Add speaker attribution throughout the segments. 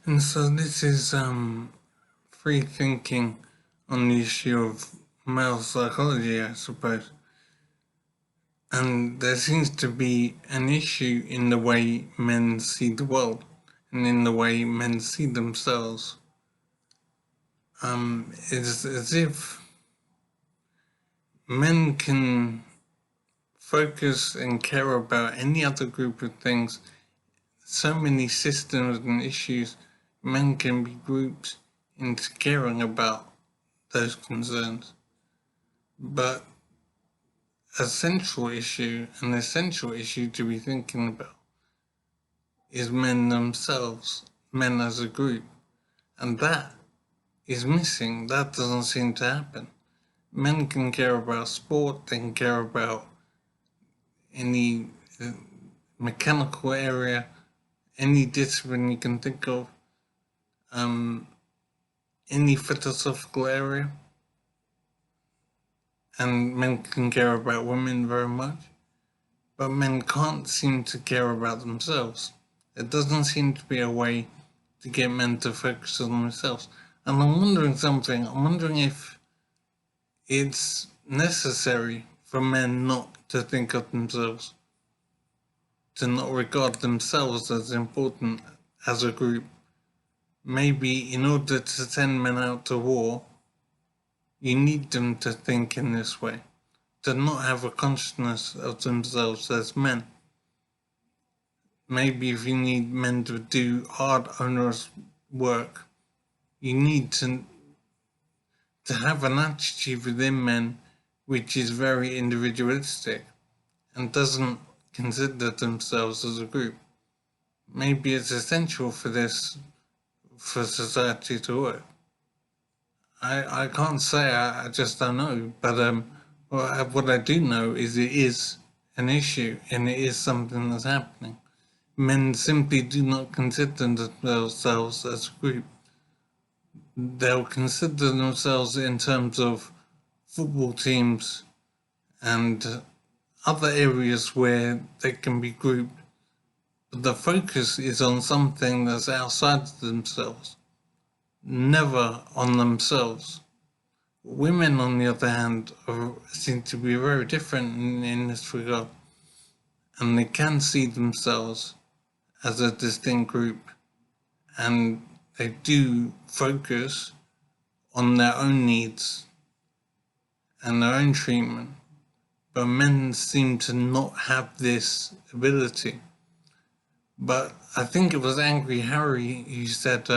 Speaker 1: And so this is free thinking on the issue of male psychology, I suppose. And there seems to be an issue in the way men see the world and in the way men see themselves. It's as if men can focus and care about any other group of things. So many systems and issues, men can be grouped into caring about those concerns. But an essential issue to be thinking about is men themselves, men as a group. And that is missing. That doesn't seem to happen. Men can care about sport, they can care about any mechanical area, any discipline you can think of, any philosophical area, and men can care about women very much, but men can't seem to care about themselves. There doesn't seem to be a way to get men to focus on themselves. And I'm wondering something. I'm wondering if it's necessary for men not to think of themselves, to not regard themselves as important as a group. Maybe in order to send men out to war, you need them to think in this way, to not have a consciousness of themselves as men. Maybe if you need men to do hard, onerous work, you need to have an attitude within men which is very individualistic and doesn't consider themselves as a group. Maybe it's essential for this, for society to work. I can't say, I just don't know. But what I do know is it is an issue and it is something that's happening. Men simply do not consider themselves as a group. They'll consider themselves in terms of football teams and other areas where they can be grouped. But the focus is on something that's outside of themselves, never on themselves. Women, on the other hand, seem to be very different in this regard, and they can see themselves as a distinct group, and they do focus on their own needs and their own treatment. But men seem to not have this ability. But I think it was Angry Harry who said,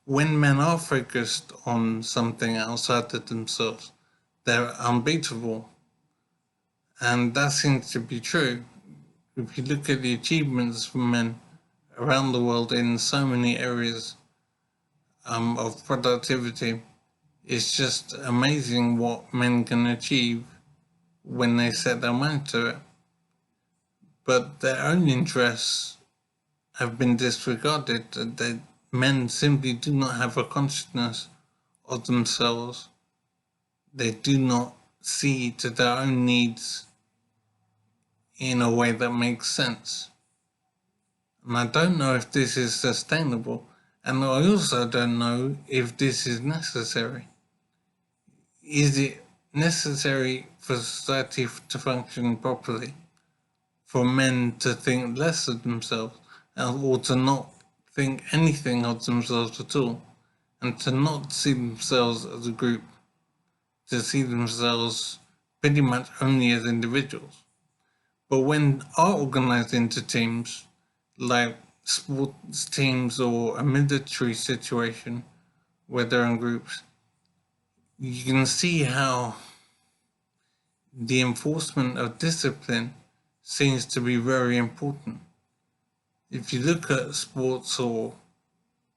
Speaker 1: when men are focused on something outside of themselves, they're unbeatable. And that seems to be true. If you look at the achievements for men around the world in so many areas of productivity, it's just amazing what men can achieve when they set their mind to it. But their own interests have been disregarded. That men simply do not have a consciousness of themselves. They do not see to their own needs in a way that makes sense. And I don't know if this is sustainable, and I also don't know if this is necessary. Is it necessary for society to function properly for men to think less of themselves or to not think anything of themselves at all and to not see themselves as a group, to see themselves pretty much only as individuals? But when are organized into teams, like sports teams or a military situation where they're in groups, you can see how the enforcement of discipline seems to be very important. If you look at sports or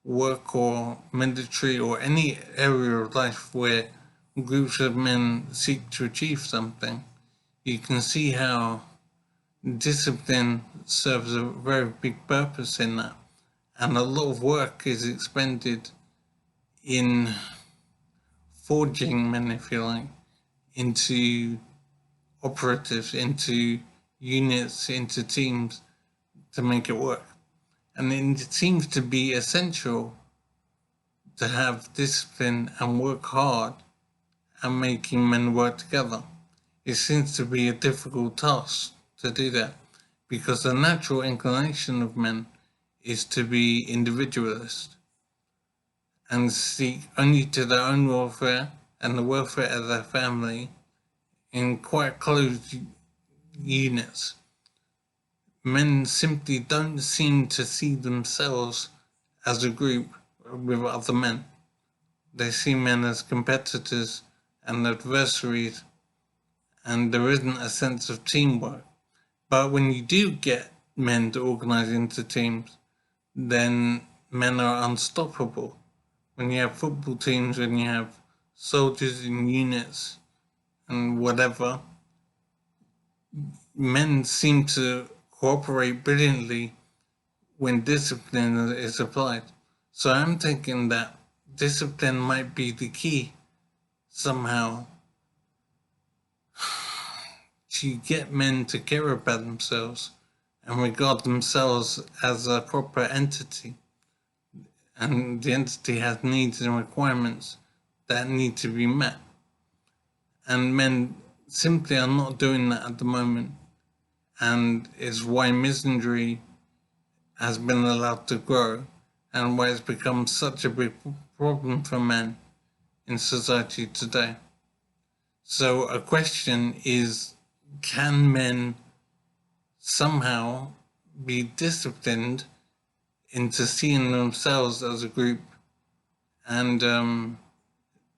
Speaker 1: work or military or any area of life where groups of men seek to achieve something, you can see how discipline serves a very big purpose in that. And a lot of work is expended in forging men, if you like, into operatives, into units, into teams to make it work. And it seems to be essential to have discipline and work hard at making men work together. It seems to be a difficult task to do that because the natural inclination of men is to be individualist and seek only to their own welfare and the welfare of their family in quite close units. Men simply don't seem to see themselves as a group with other men. They see men as competitors and adversaries, and there isn't a sense of teamwork. But when you do get men to organize into teams, then men are unstoppable. When you have football teams, when you have soldiers in units and whatever, men seem to cooperate brilliantly when discipline is applied. So I'm thinking that discipline might be the key somehow to get men to care about themselves and regard themselves as a proper entity. And the entity has needs and requirements that need to be met. And men simply are not doing that at the moment. And it's why misandry has been allowed to grow and why it's become such a big problem for men in society today. So a question is, can men somehow be disciplined into seeing themselves as a group and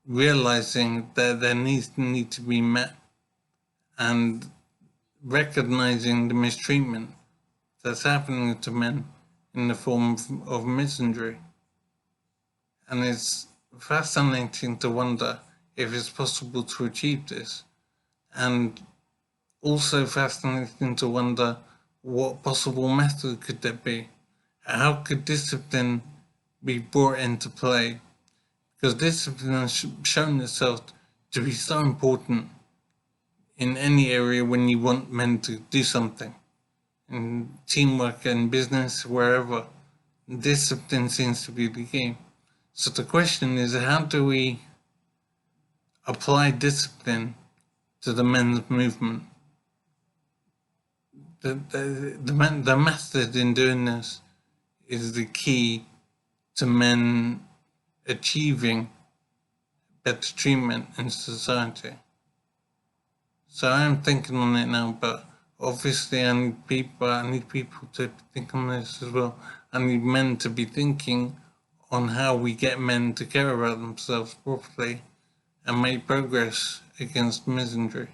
Speaker 1: realizing that their needs need to be met and recognizing the mistreatment that's happening to men in the form of misandry? And it's fascinating to wonder if it's possible to achieve this, and also fascinating to wonder what possible method could there be. How could discipline be brought into play? Because discipline has shown itself to be so important in any area when you want men to do something. In teamwork and business, wherever, discipline seems to be the key. So the question is, how do we apply discipline to the men's movement? The method in doing this is the key to men achieving better treatment in society. So I'm thinking on it now, but obviously I need people to think on this as well. I need men to be thinking on how we get men to care about themselves properly and make progress against misandry.